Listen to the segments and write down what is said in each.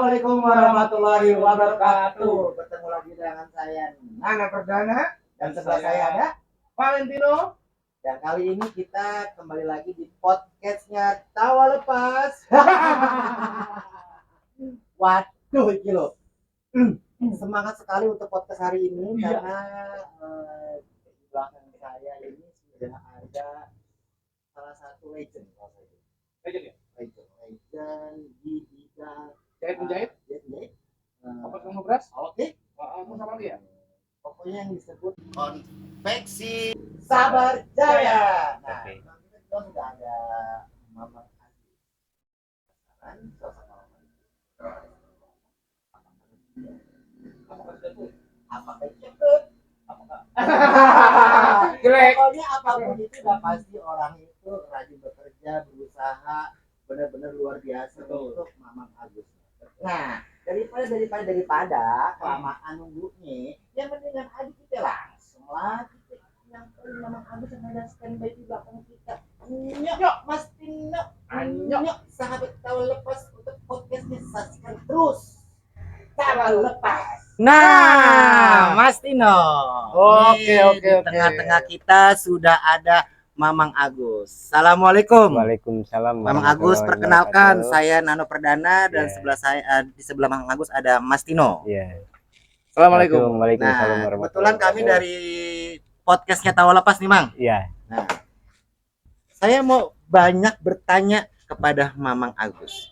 Assalamualaikum warahmatullahi wabarakatuh. Bertemu lagi dengan saya Nana Perdana dan sebelah saya ada Valentino. Dan kali ini kita kembali lagi di podcastnya Tawa Lepas. Waduh, iki loh. Semangat sekali untuk podcast hari ini karena di belakang saya ini sudah ada salah satu legend. Legend ya? Legend di bidang Jahit. apa kamu beras? Oke. Kamu sama dia? Pokoknya yang disebut konveksi Sabar Jaya. Nah, kita sudah ada Mama Adi. Apakah cepet? Jelek. Pokoknya apapun itu udah pasti orang itu rajin bekerja, berusaha, benar-benar luar biasa untuk Mamang Agus. Nah, daripada kelamaan nunggunya, yang mendingan aja kita langsung lah kita nyamperin Mamang Agus yang ada standby di belakang kita. Nyok, Mas Tino. Nyok, sahabat Tawa Lepas untuk podcastnya saksikan terus. Tawa Lepas. Nah, Mas Tino. Oke. Di tengah-tengah kita sudah ada Mamang Agus. Assalamualaikum. Waalaikumsalam. Mamang Agus, perkenalkan saya Nano Perdana dan sebelah saya di sebelah Mamang Agus ada Mas Tino. Iya. Assalamualaikum. Nah, kebetulan kami dari podcastnya Tawa Lepas nih, Mang. Iya. Nah, saya mau banyak bertanya kepada Mamang Agus.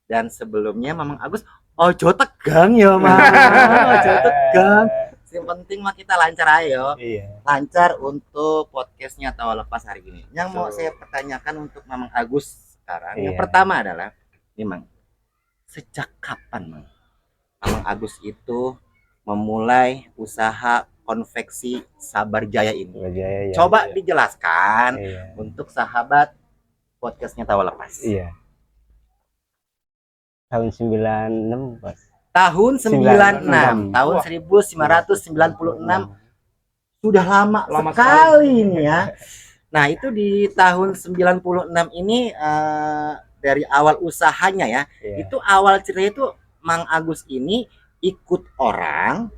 Dan sebelumnya Mamang Agus, ojo tegang ya, Mang. Ojo tegang. Yang penting mah kita lancar ayo. Iya. Lancar untuk podcastnya Tawa Lepas hari ini. Yang mau saya pertanyakan untuk Mamang Agus sekarang, yang pertama adalah, nih Mang, sejak kapan Mang Mamang Agus itu memulai usaha konveksi Sabar Jaya ini? Jaya, Coba dijelaskan untuk sahabat podcastnya Tawa Lepas. Iya. Tahun 96, Mas. Tahun 96, tahun 1996. Sudah lama sekali ini ya. Nah, itu di tahun 96 ini dari awal usahanya ya. Itu awal ceritanya itu Mang Agus ini ikut orang,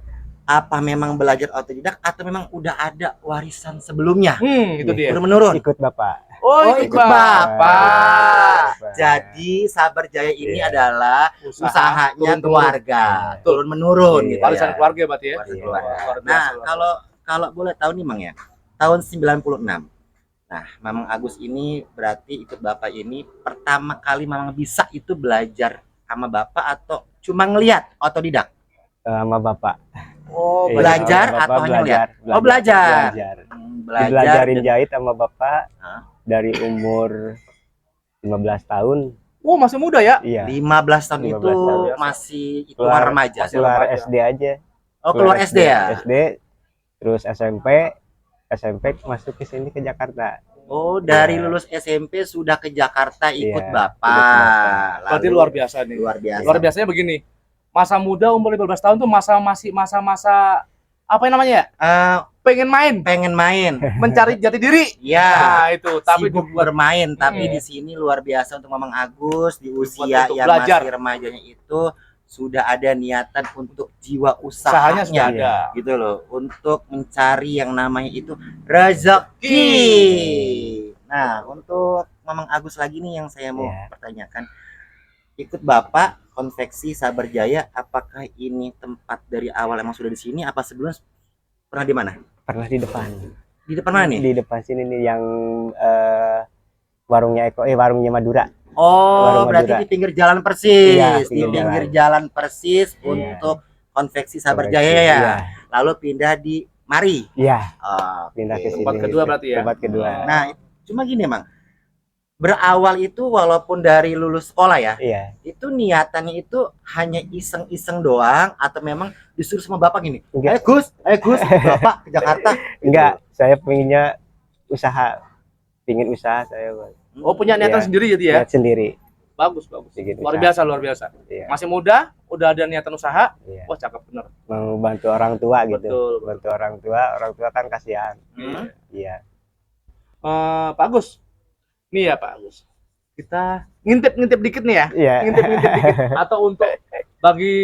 apa memang belajar otodidak atau memang udah ada warisan sebelumnya? Itu dia. Menurun. Ikut Bapak. Oh, ikut Bapak. Jadi Sabar Jaya ini adalah usahanya keluarga, turun menurun gitu. Warisan keluarga berarti ya. Warisan keluarga. Nah, kalau boleh tahu nih Mang ya, tahun 96. Nah, Mamang Agus ini berarti ikut Bapak ini pertama kali Mamang bisa itu belajar sama Bapak atau cuma ngelihat otodidak? Sama Bapak. Oh, belajar atau hanya lihat? Oh, belajar. Belajarin jahit sama Bapak dari umur 15 tahun. Oh, masih muda ya? Iya. 15 tahun 15 itu tahun. masih hitungan remaja. Keluar SD aja. Oh, keluar SD ya? SD, terus SMP masuk ke sini ke Jakarta. Oh, dari lulus SMP sudah ke Jakarta ikut Bapak. Berarti luar biasa nih. Luar biasa. Luar biasanya begini. Masa muda umur 15 tahun tuh masa-masa apa yang namanya ya? Pengen main, mencari jati diri. Ya. Nah, itu tapi sibuk bermain, tapi di sini luar biasa untuk Mamang Agus di usia yang belajar. masih remajanya itu sudah ada niatan untuk jiwa Usahanya usahanya sudah ada. gitu loh, untuk mencari yang namanya itu rezeki. Nah, untuk Mamang Agus lagi nih yang saya mau pertanyakan, ikut Bapak konveksi Sabar Jaya, apakah ini tempat dari awal emang sudah di sini, apa sebelumnya pernah di mana? Pernah di depan. Di depan mana nih? Di depan sini nih yang warungnya warungnya Madura. Oh, berarti Madura. di pinggir jalan persis. Iya, di pinggir jalan persis untuk konveksi Sabar Jaya ya. Iya. Lalu pindah di Mari. Iya. Oh, Pindah ke sini. Tempat kedua berarti ya. Tempat kedua. Nah, cuma gini Mang. Berawal itu walaupun dari lulus sekolah ya. Iya. Itu niatannya itu hanya iseng-iseng doang atau memang disuruh sama Bapak gini? Enggak. Ayo Gus, Bapak ke Jakarta. Enggak, saya pengennya pingin usaha saya. Oh, punya niatan sendiri jadi ya? Niat sendiri. Bagus. Bikin Luar usaha. biasa. Iya. Masih muda, udah ada niatan usaha. Iya. Wah, cakep bener. Mau bantu orang tua gitu. Betul. Bantu orang tua kan kasihan. Iya. Pak Agus. Nih ya Pak Agus. kita ngintip-ngintip dikit nih ya. Iya. Ngintip-ngintip dikit. Atau untuk bagi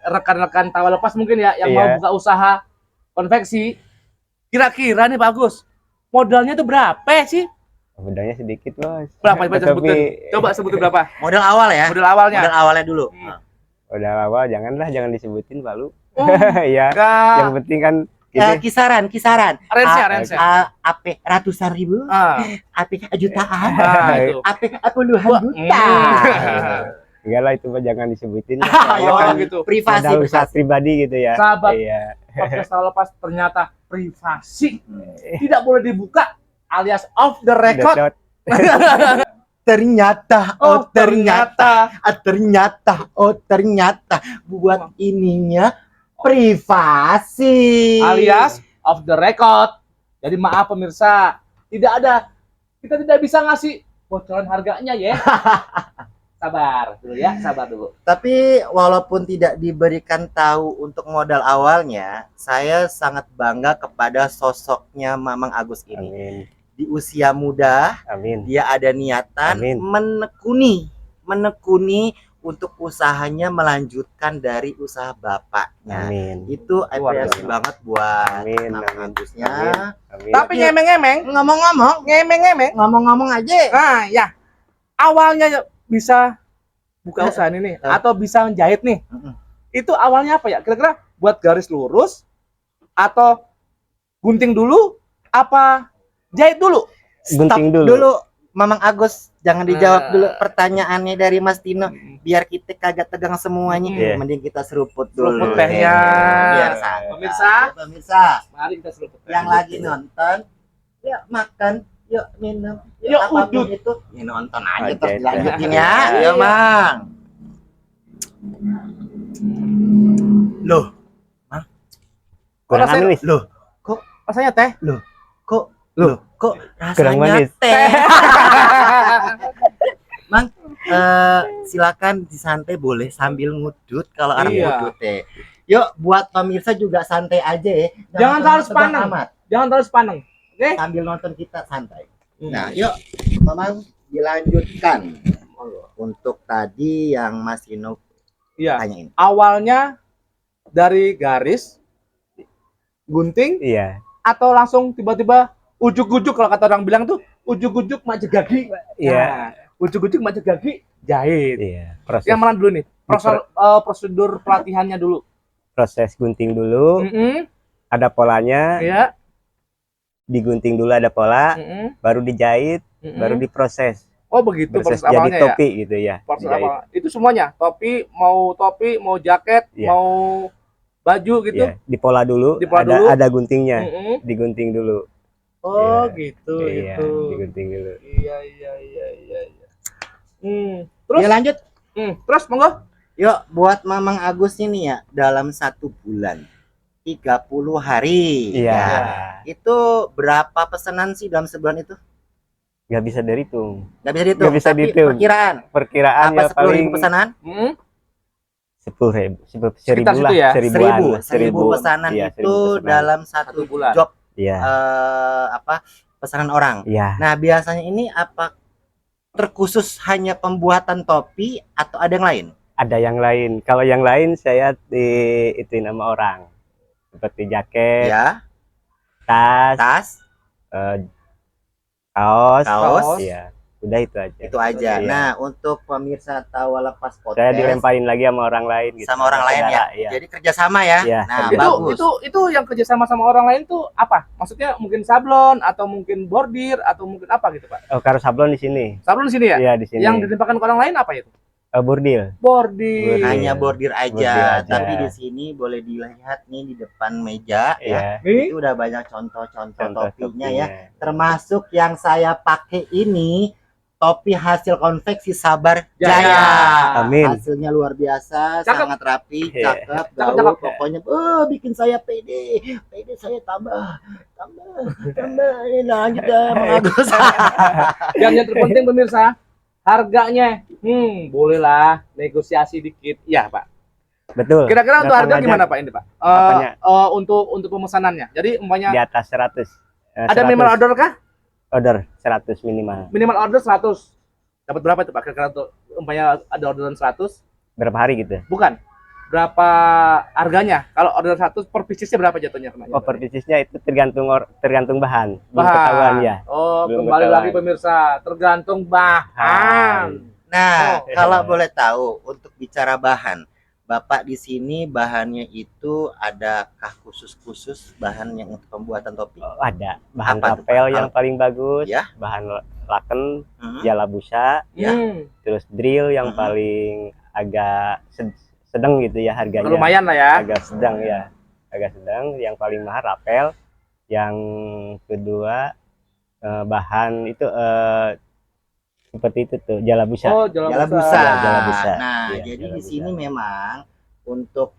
rekan-rekan tawa lepas mungkin ya yang Iya. mau buka usaha konveksi. Kira-kira nih Pak Agus, modalnya tuh berapa sih? Modalnya sedikit, Bos. Berapa? Coba Tapi sebutin. Coba sebutin berapa? Modal awal ya. Modal awalnya. Modal awalnya dulu. Hmm. udah awal jangan disebutin Palu. Oh, Iya. enggak. Yang penting kan Kisaran. Range-nya. AP ratusan ribu, Ah, AP jutaan, itu. AP puluhan juta. enggak lah itu mah jangan disebutin. Ayo Kan gitu. Privasi, modal usaha privasi. pribadi gitu ya. Sahabat. Iya. Podcast tawa lepas ternyata privasi. Tidak boleh dibuka alias off the record. Dot. Ternyata, ternyata buat ininya privasi. alias off the record. Jadi maaf pemirsa, kita tidak bisa ngasih bocoran harganya ya. Sabar dulu ya, sabar dulu. Tapi walaupun tidak diberikan tahu untuk modal awalnya, saya sangat bangga kepada sosoknya Mamang Agus ini. Amin. Di usia muda, Amin. dia ada niatan Amin. menekuni untuk usahanya melanjutkan dari usaha bapaknya. Amin. Itu Luar apresiasi biasa. banget buat Amin, Mamang amin, Agusnya. Amin. Tapi ngemeng-ngemeng, ngomong-ngomong aja. Nah, ya. Awalnya bisa buka usaha ini nih atau bisa menjahit nih. Itu awalnya apa ya? Kira-kira buat garis lurus atau gunting dulu apa jahit dulu? Gunting Stop dulu. Mamang Agus, jangan dijawab Nah. dulu pertanyaannya dari Mas Tino, biar kita kagak tegang semuanya. Iya. Mending kita seruput dulu. Seruput tehnya. Biar santai. Pemirsa. Pemirsa Mari kita seruput. yang lagi nonton, yuk makan, yuk minum, Yuk apapun udut. itu, ya nonton aja Oke, terus oke. dilanjutin ya. Iya. Iya, Mang. Loh, Kurang rasanya- manis. loh, Rasanya teh. kok Kurang rasanya manis. teh. Mang, silakan disantai boleh sambil ngudut kalau anak Iya. ngudut teh. Yuk buat pemirsa juga santai aja ya. Jangan terlalu tegang sepaneng. amat. Jangan terlalu sepaneng. Oke? Sambil nonton kita santai. Hmm. Nah, yuk Mamang dilanjutkan untuk tadi yang Mas Ino Iya. tanyain. Awalnya dari garis gunting Iya. atau langsung tiba-tiba ujuk-ujuk kalau kata orang bilang tuh ujuk-ujuk majek gagi. Iya. Nah, ujuk-ujuk majek gagi jahit. Iya. Proses Yang mana dulu nih? Prosedur pelatihannya dulu. proses gunting dulu, ada polanya, Iya. digunting dulu ada pola, baru dijahit, baru diproses. Oh begitu Proses proses jadi awalnya ya. topi gitu ya. Proses dijahit. awal. Itu semuanya. Topi, mau jaket, Iya. mau baju gitu. Iya, dipola dulu, Dipola ada dulu. ada guntingnya, Mm-mm. digunting dulu. Oh Iya. gitu Iya, itu. digunting dulu. Iya. Terus Ya lanjut. terus monggo. Yuk buat Mamang Agus ini ya dalam 1 bulan 30 hari. Iya. Ya. Itu berapa pesanan sih dalam sebulan itu? Nggak bisa dihitung. Nggak bisa dihitung. Nggak bisa tapi dihitung. Perkiraan. Perkiraan Apa ya 10.000 paling pesanan? 10.000, Sekitar 1.000 lah, situ ya? 1.000-an, 1000 pesanan Iya, itu 1.000 pesanan. dalam 1 satu bulan. job Iya, pesanan orang. iya. Nah, biasanya ini apa terkhusus hanya pembuatan topi atau ada yang lain? Ada yang lain. Kalau yang lain saya ituin sama orang. Seperti jaket, Ya, tas, tas, kaos. kaos, Iya, udah itu aja. itu aja. Iya. Nah, untuk pemirsa Tawa Lepas Saya Podcast dilemparin lagi sama orang lain gitu. sama orang lain ya. saudara, Iya. Jadi kerjasama ya. Iya, Nah, kerja. bagus. Itu yang kerjasama sama orang lain tuh apa? Maksudnya mungkin sablon atau mungkin bordir atau mungkin apa gitu Pak? Oh, karo sablon di sini. Sablon di sini ya? Iya, di sini. Yang ditimpakan ke orang lain apa itu? bordil. Bordir. Hanya bordir aja, Bordir aja. tapi di sini boleh dilihat nih di depan meja ya. Iya. Nih, Itu udah banyak contoh-contoh Contoh topinya ya. Termasuk yang saya pakai ini topi hasil konveksi Sabar Jaya. Jaya. Amin. Hasilnya luar biasa, Cakep. sangat rapi, Iya. cakep, Cakep, gaul, cakep. pokoknya bikin saya pede saya tambah. Ini lanjut dah, Mang Agus. yang terpenting pemirsa, harganya bolehlah negosiasi dikit. Iya, Pak. Betul. Kira-kira untuk Datang harga aja gimana Pak ini, Pak? Apanya? Untuk pemesanannya. Jadi umpamanya Di atas 100. ada minimal order kah? Order 100 minimal. Minimal order 100. Dapat berapa itu Pak? Kira-kira untuk umpamanya ada orderan 100, Berapa hari gitu? bukan. Berapa harganya? Kalau order 100 per piecesnya berapa jatuhnya kena? Oh, per piecesnya itu tergantung bahan. Belum Bahan. ketahuan ya. Oh, Belum kembali ketahuan. lagi pemirsa, tergantung bahan. Nah, Oh. kalau boleh tahu untuk bicara bahan, Bapak di sini bahannya itu adakah khusus bahan yang untuk pembuatan topi? Oh, ada bahan Apa tuh, rapel Pak? yang paling bagus, Ya. bahan laken, Hmm. jala busa, Ya. terus drill yang Mhm. paling agak sedang gitu ya harganya. Lumayan lah ya. Agak sedang ya. Agak sedang. Yang paling mahal rapel. Yang kedua bahan itu seperti itu tuh, jala busa. Oh, Jala busa. Ya, jala busa. Nah, Iya, jadi jala di busa. sini memang untuk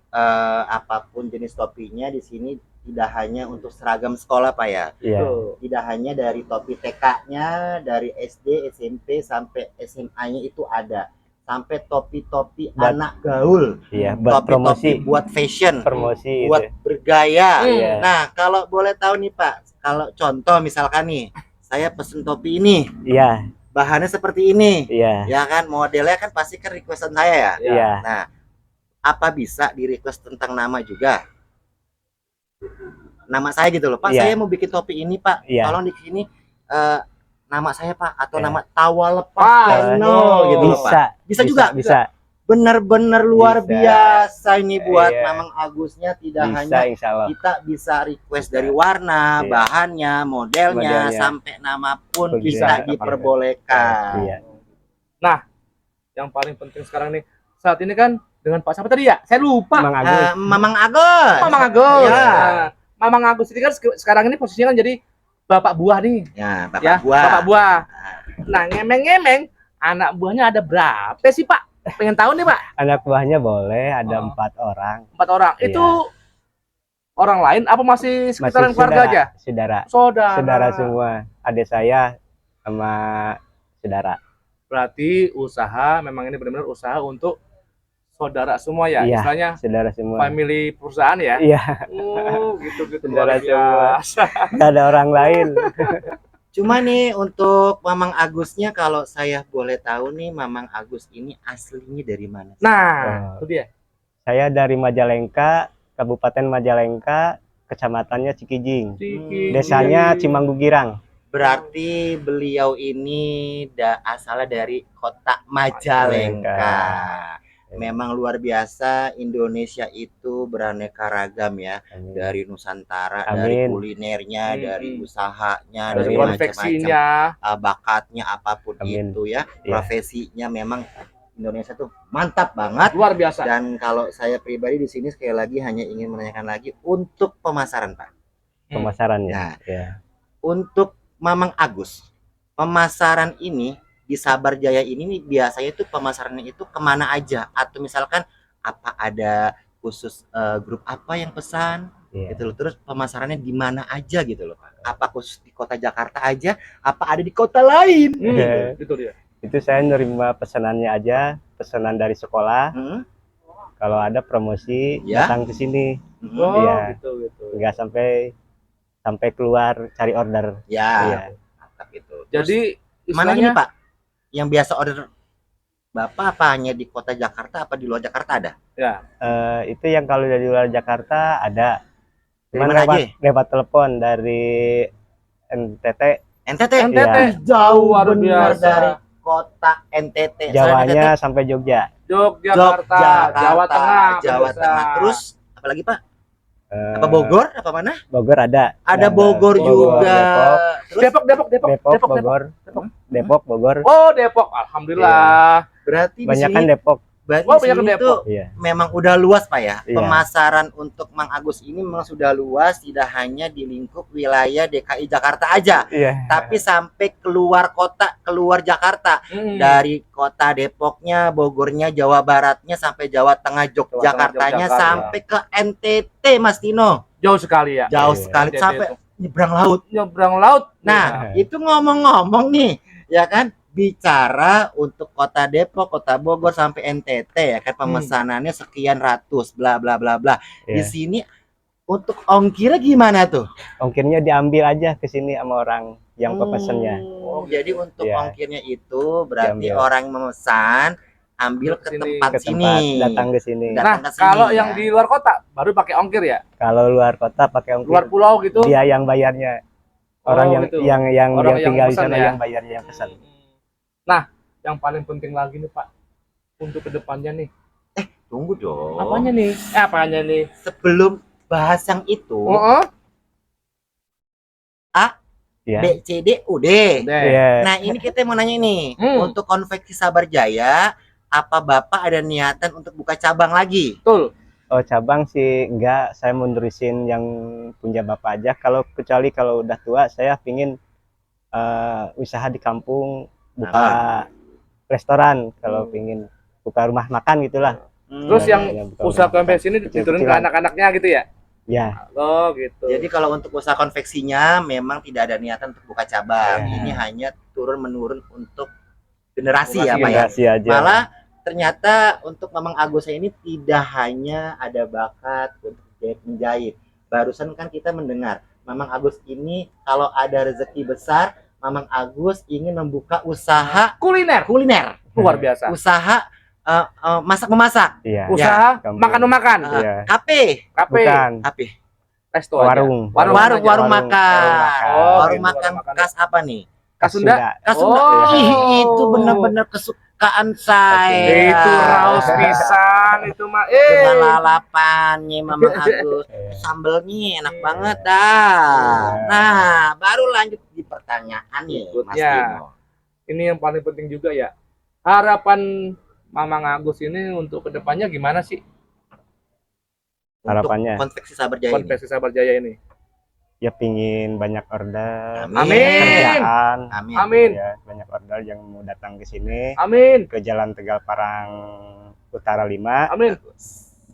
apapun jenis topinya di sini tidak hanya untuk seragam sekolah, Pak ya. Iya. Tidak hanya dari topi TK-nya, dari SD, SMP sampai SMA-nya itu ada. Sampai topi-topi Buat- anak gaul. Iya, buat Topi-topi promosi. buat fashion, Promosi buat itu. bergaya. Iya. Nah, kalau boleh tahu nih Pak, kalau contoh misalkan nih, saya pesen topi ini, Iya, bahannya seperti ini, iya. ya kan, modelnya kan pasti kan requestan saya ya. Iya. Nah, apa bisa di request tentang nama juga? Nama saya gitu loh, Pak. Iya. Saya mau bikin topi ini, Pak. Iya. Tolong di sini nama saya, Pak, atau Iya. nama Tawa Lepas Pak. Channel gitu loh, Pak. Bisa. Bisa juga? Bisa. Bener-bener luar Bisa. biasa ini buat Iya. Mamang Agusnya, tidak Bisa, hanya insya Allah. kita bisa request Bisa. dari warna, Iya. bahannya, modelnya, Modelnya. sampai nama pun Bisa. kita diperbolehkan. Iya. Yang paling penting sekarang nih, saat ini kan dengan Pak siapa tadi ya? Saya lupa. Mang Agus. Mamang Agus. Mamang Agus. Ya. Nah, Mamang Agus ini kan sekarang ini posisinya kan jadi bapak buah nih. Ya, Bapak Ya, buah. bapak buah. Nah, ngemeng-ngemeng, anak buahnya ada berapa sih Pak? Pengen tahu nih Pak. Anak buahnya boleh ada Oh. 4 orang. 4 orang. Iya. Itu orang lain apa masih sekitaran Masih keluarga aja? Saudara. Saudara. Saudara semua. Adik saya sama saudara. Berarti usaha memang ini benar-benar usaha untuk saudara semua ya. Iya. Istilahnya Saudara semua. family perusahaan ya. Iya, Oh, gitu-gitu Saudara luar semua. biasa. nggak ada orang lain. Cuma nih untuk Mamang Agusnya, kalau saya boleh tahu nih, Mamang Agus ini aslinya dari mana? Nah, Oh. itu dia. Saya dari Majalengka, Kabupaten Majalengka, kecamatannya Cikijing. Ciki. Desanya Cimanggugirang. Berarti beliau ini asalnya dari kota Majalengka. Memang luar biasa, Indonesia itu beraneka ragam ya. Amin. Dari Nusantara, dari Amin. kulinernya, dari Hmm. usahanya, Amin. Dari dari macam-macam konveksinya. bakatnya apapun Amin. itu ya. Iya. Profesinya memang Indonesia tuh mantap banget. Luar biasa. Dan kalau saya pribadi di sini sekali lagi hanya ingin menanyakan lagi untuk pemasaran, Pak. Pemasarannya. Nah. Ya. Untuk Mamang Agus, pemasaran ini di Sabar Jaya ini nih biasanya tuh pemasarannya itu kemana aja? Atau misalkan apa ada khusus grup apa yang pesan Iya. gitu loh. Terus pemasarannya di mana aja gitu loh, Pak? Apa khusus di kota Jakarta aja? Apa ada di kota lain? Itu dia. Itu saya nerima pesanannya aja, pesanan dari sekolah. Hmm? Kalau ada promosi Ya. datang ke sini, Hmm. Oh, Iya. gitu. nggak sampai keluar cari order. Ya, Iya. mantap itu. Terus Jadi mana istilahnya ini, Pak? Yang biasa order Bapak apa hanya di kota Jakarta, apa di luar Jakarta ada? Itu yang kalau dari luar Jakarta ada. Dari Cuman mana lewat, aja? lewat telepon dari NTT. NTT. NTT Iya. Jauh luar benar biasa. dari kota NTT. Selain Jawanya NTT, sampai Jogja. Yogyakarta, Jawa Tengah, Jawa pemirsa. Tengah. Terus apalagi, Pak? Eh, Apa Bogor? Apa mana? Bogor ada. Ada Bogor Bogor, juga. Depok, Terus Depok. Depok, Bogor, Depok, Bogor. Oh, Depok. Alhamdulillah. berarti di Banyak kan sini, Depok. berarti Oh, di banyak sini Depok. tuh Iya. memang udah luas, Pak ya. Iya. Pemasaran untuk Mang Agus ini memang sudah luas, tidak hanya di lingkup wilayah DKI Jakarta aja, Iya. tapi sampai keluar kota, keluar Jakarta. Dari kota Depoknya, Bogornya, Jawa Baratnya, sampai Jawa Tengah, Yogyakartanya, Yogyakarta. sampai ke NTT, Mas Tino. Jauh sekali ya. Jauh Iya. sekali, NTT sampai itu. nyebrang laut. Nyebrang laut. Nah, Iya. itu ngomong-ngomong nih, ya kan, bicara untuk kota Depok, kota Bogor sampai NTT ya kan, pemesanannya sekian ratus, bla bla bla bla. Di Iya. sini Untuk ongkirnya gimana tuh? Ongkirnya diambil aja ke sini sama orang yang pemesannya. Jadi untuk Iya. ongkirnya itu berarti Diambil. orang yang memesan ambil ke Sini. tempat Ke sini. tempat datang ke sini. Datang Nah, ke sini, kalau ya. yang di luar kota baru pakai ongkir ya? Kalau luar kota pakai ongkir, Luar pulau gitu? dia yang bayarnya. Orang Oh, yang gitu. yang Orang yang yang tinggal di pesan sana ya? yang bayarnya yang pesan. Nah, yang paling penting lagi nih Pak, untuk kedepannya nih, Tunggu dong. apanya nih? Apanya nih? Sebelum bahas yang itu, Oh, Iya. B, C, D, U, D. udah. Iya. Nah, ini kita mau nanya nih, Hmm. untuk konveksi Sabar Jaya, apa Bapak ada niatan untuk buka cabang lagi? Betul. Oh, cabang sih enggak, saya mau nerusin yang punya bapak aja. Kecuali kalau udah tua, saya pingin usaha di kampung, buka restoran. Kalau pingin buka rumah makan gitulah. Terus yang buka usaha rumah makan. konveksi ini diturunin ke Kecil-kecilan. anak-anaknya gitu ya? Ya, Oh, gitu. Jadi kalau untuk usaha konveksinya memang tidak ada niatan untuk buka cabang. Iya. Ini hanya turun menurun untuk generasi ya, Generasi, Pak ya. generasi aja. Malah ternyata untuk Mamang Agus ini tidak hanya ada bakat untuk menjahit. Barusan kan kita mendengar Mamang Agus ini kalau ada rezeki besar, Mamang Agus ingin membuka usaha kuliner kuliner, luar biasa. usaha masak memasak, Iya. Usaha kampung. makan-makan. Iya. kafe, Kafe, Bukan. kafe, resto aja. Warung. warung aja. warung makan, Oh, warung gitu, makan khas apa nih? Khas Sunda. Khas Sunda. Oh. Ih, itu benar-benar kesukaan saya. Itu raus pisang itu mah. Dengan lalapannya Mamang Agus, Iya. sambelnya enak banget dah. Nah, baru lanjut di pertanyaan nih, Mas Berikutnya. Timo. Ini yang paling penting juga ya. Harapan Mamang Agus ini untuk kedepannya gimana sih? Untuk Harapannya. konveksi Sabar Jaya ini. Konveksi Sabar Jaya ini. Ya pingin banyak order. Amin. Kerjaan. Amin. Amin. Ya, banyak order yang mau datang ke sini. Amin. Ke Jalan Tegal Parang Utara 5. Amin.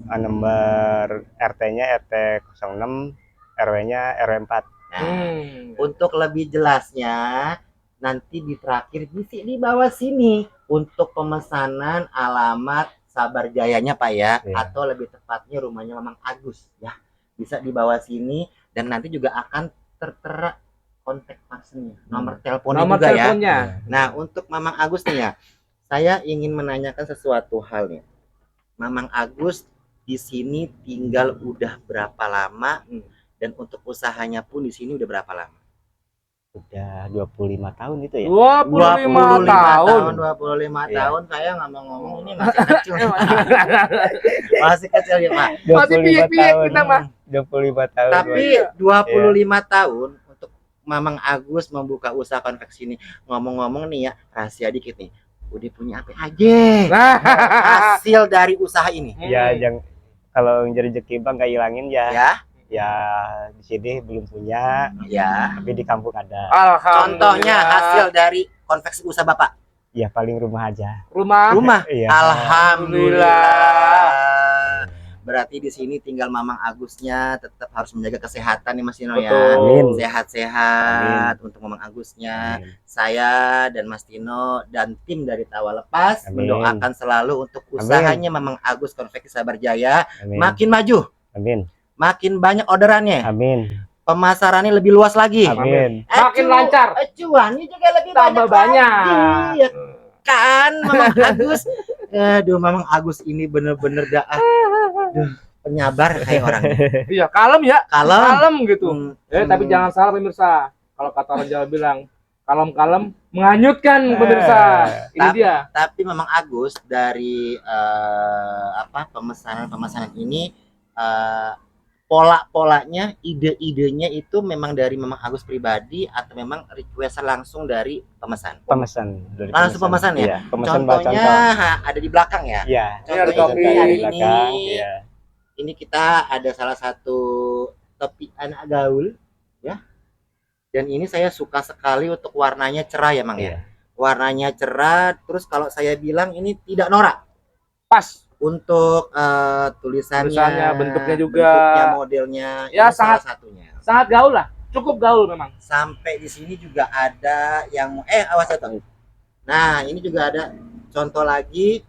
Nomor RT-nya RT 06, RW-nya RW 4. Hmm. Untuk lebih jelasnya nanti di terakhir bisa di bawah sini untuk pemesanan alamat Sabar Jayanya Pak ya, Iya. atau lebih tepatnya rumahnya Mamang Agus ya, bisa di bawah sini dan nanti juga akan tertera kontak personnya, nomor teleponnya Nomor juga ya. teleponnya. Nah untuk Mamang Agus nih ya, saya ingin menanyakan sesuatu hal nih. Mamang Agus di sini tinggal udah berapa lama dan untuk usahanya pun di sini udah berapa lama? Udah 25 tahun itu ya. 25 tahun. 25 Iya. tahun saya nggak mau ngomong ini masih kecil. Masih kecil ya Pak. Masih 25 piye-piye tahun. kita mah. 25 tahun. Tapi 25 tahun untuk Mamang Agus membuka usaha konveksi ini. Ngomong-ngomong nih ya, rahasia dikit nih. Udah punya apa aja Nah. hasil dari usaha ini? Ya, yang kalau jadi rezeki bang gak hilangin ya. Ya, Ya di sini belum punya, ya. tapi di kampung ada. Contohnya hasil dari konveksi usaha Bapak. Ya paling rumah aja. rumah. Iya. Alhamdulillah. Berarti di sini tinggal Mamang Agusnya tetap harus menjaga kesehatan nih Mas Tino ya. Betul. Amin. Sehat-sehat untuk Mamang Agusnya. Amin. Saya dan Mas Tino dan tim dari Tawa Lepas Amin. mendoakan selalu untuk usahanya Mamang Agus Konveksi Sabar Jaya Amin. makin maju, Amin. makin banyak orderannya, Amin. pemasarannya lebih luas lagi. Amin. Makin lancar. Cuannya juga lebih Tambah banyak. lagi, ya kan Mamang Agus. Aduh, Mamang Agus ini bener-bener dah penyabar kayak orang. Iya, kalem ya. Kalem. Kalem gitu. Tapi jangan salah pemirsa. Kalau kata orang Jawa bilang, kalem-kalem menghanyutkan pemirsa. Ini dia. Tapi Mamang Agus dari pemesanan ini pola-polanya, ide-idenya itu memang dari Mamang Agus pribadi atau memang request langsung dari pemesan? Pemesan dari Langsung pemesan ya? Iya, pemesan bawa Contohnya contoh. ada di belakang ya. Iya. Contohnya ada topi. seperti hari Di belakang. ini. Iya. Ini kita ada salah satu topi anak gaul ya. Dan ini saya suka sekali untuk warnanya cerah ya Mang ya. Iya. Warnanya cerah, terus kalau saya bilang ini tidak norak. Pas. Untuk tulisannya, Bentuknya juga. bentuknya, modelnya, Ya, ini salah sangat- satunya. Sangat gaul lah. Cukup gaul memang. Sampai di sini juga ada yang awas ya Tong. Nah, ini juga ada contoh lagi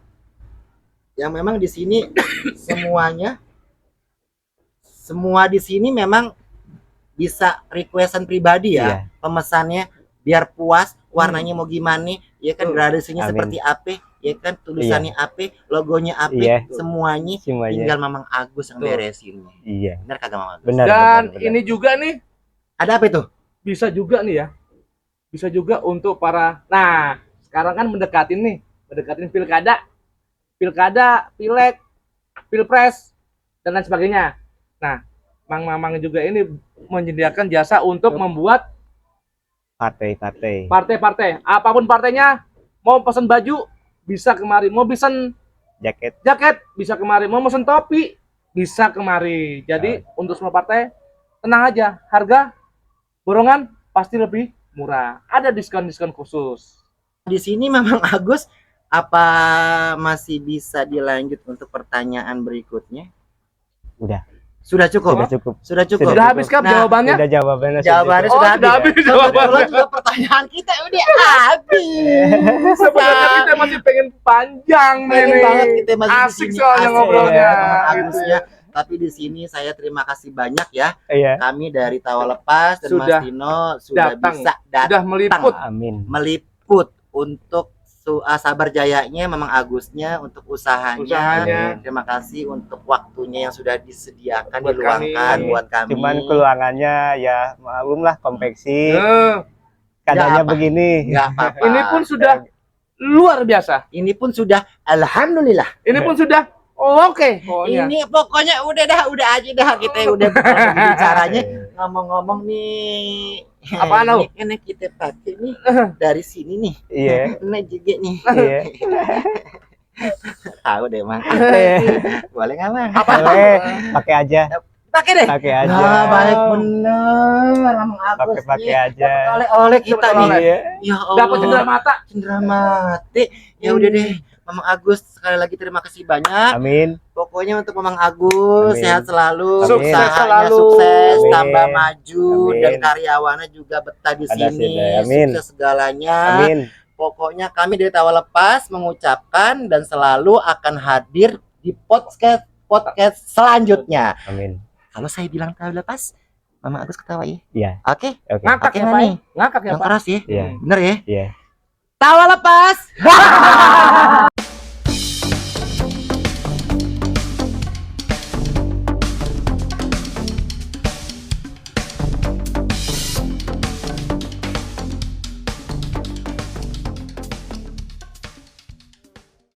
yang memang di sini semuanya semua di sini memang bisa requestan pribadi ya, Iya. pemesannya biar puas, warnanya mau gimana, ya kan, Betul. gradasinya Amin. seperti apa, ya kan, tulisannya apa, logonya apa, Iya. semuanya Semuanya. tinggal Mamang Agus yang Betul. beresinnya. Iya. Benar kagak Mamang Agus? Benar. Dan benar. ini juga nih Ada apa itu? bisa juga nih ya. Bisa juga untuk para, nah sekarang kan mendekatin pilkada, pileg, pilpres dan lain sebagainya. Nah, Mamang juga ini menyediakan jasa untuk membuat Partai-partai. partai-partai, apapun partainya, mau pesan baju bisa kemari, mau pesan Jaket. jaket bisa kemari, mau pesan topi bisa kemari. Jadi untuk semua partai tenang aja, harga borongan pasti lebih murah. Ada diskon-diskon khusus. Di sini Mamang Agus, apa masih bisa dilanjut untuk pertanyaan berikutnya? Udah. Sudah cukup? Sudah cukup. Sudah cukup. Sudah habis kan Nah, jawabannya? Udah jawabannya. Jawabannya Oh, sudah sudah habis. habis jawabannya. Kebetulan juga pertanyaan kita udah habis. Sebenarnya kita masih pengen panjang Pengen nih. banget kita masih di Asik sini, soalnya asik ngobrolnya. ya, Mamang Gitu Agus ya. ya. Tapi di sini saya terima kasih banyak ya. Iya. Kami dari Tawa Lepas dan Sudah Mas Tino sudah datang. bisa datang Sudah meliput. Amin. meliput untuk Sabar Jayanya Mamang Agusnya, untuk usahanya. Usahanya. Terima kasih untuk waktunya yang sudah disediakan, Buat diluangkan kami. buat kami. Cuman keluangannya ya maklum lah, konveksi. Eh, Keadaannya apa. begini. Nggak apa-apa. ini pun sudah luar biasa. Ini pun sudah alhamdulillah. Ini pun sudah oke. Pokoknya. Ini pokoknya udah aja dah, kita udah bicaranya. Ngomong-ngomong nih, Apaan, Au? ini kita pakai nih dari sini nih. Iya. Ini juga nih. Iya. Tahu deh Mang. Boleh nggak Mang? Boleh. Pakai aja. Pakai deh. Pakai aja. Nah, baik bener Mamang Agus. Pakai nih. aja. Dapat oleh-oleh kita Dapat nih. oleh. Iya. Ya Allah. Dapat cendera mata. Cendera mati. Ya udah deh. Mamang Agus, sekali lagi terima kasih banyak. Amin. Pokoknya untuk Mamang Agus, Amin. sehat selalu, Amin. usahanya Sukses selalu. sukses, Amin. tambah maju, Amin. dan karyawannya juga betah di Ada sini, sini. Amin. sukses segalanya. Amin. Pokoknya kami dari Tawa Lepas mengucapkan dan selalu akan hadir di podcast selanjutnya. Amin. Kalau saya bilang Tawa Lepas, Mamang Agus ketawa ya? Iya. Oke, Oke. Ngakak Oke, ya, Pak? nih. Ngakak ya, yang Pak? keras ya? Iya. Bener ya? Iya. Tawa Lepas.